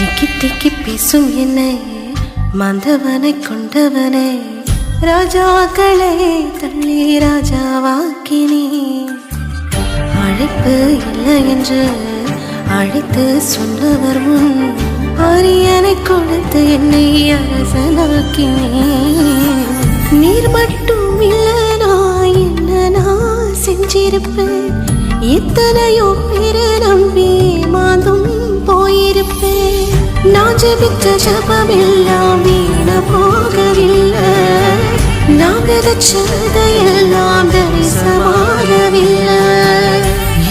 திக்கி திக்கி பேசும் என்னை மந்தவனை கொண்டவனே, ராஜாக்களை தள்ளி ராஜாவாக்கினே. அழைப்பு இல்லை என்று அழைத்து சொன்னவர் முன் அரியணை கொடுத்து என்னை அரசனாக்கினே. நீர் மட்டும் இல்லைனா என்ன நான் செஞ்சிருப்பேன், எத்தனையோ பேரை நம்பி மாந்தும் போயிருப்பேன். நான் ஜெபித்த ஜபமெல்லாம் வீண போகவில்லை, நான் விதைச்சதையெல்லாம் தரிசமாகவில்லை.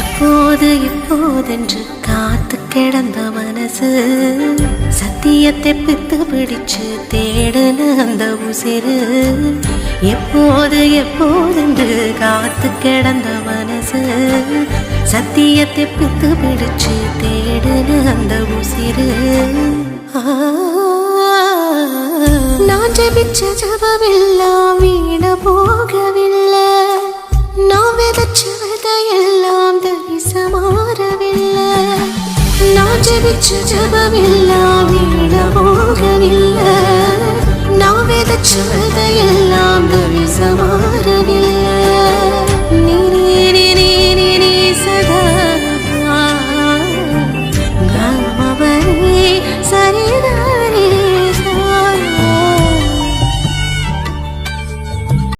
எப்போது எப்போதென்று காத்து கிடந்த மனசு சத்தியத்தை பித்து பிடிச்சு தேடுன அந்த உசிறு. எப்போது எப்போதென்று காத்து கிடந்த மனசு சத்தியத்தை பித்து பிடிச்சு தேடுன அந்த உசிறு. நான் ஜெபிச்ச ஜபமெல்லாம் வீண போகவில்லை, நான் விதைச்சதையெல்லாம் தரிசமாறவில்லை. நான் ஜெபிச்ச ஜபமெல்லாம் வீண போகவில்லை, நான் விதைச்சதையெல்லாம் தரிசமாறவில்லை.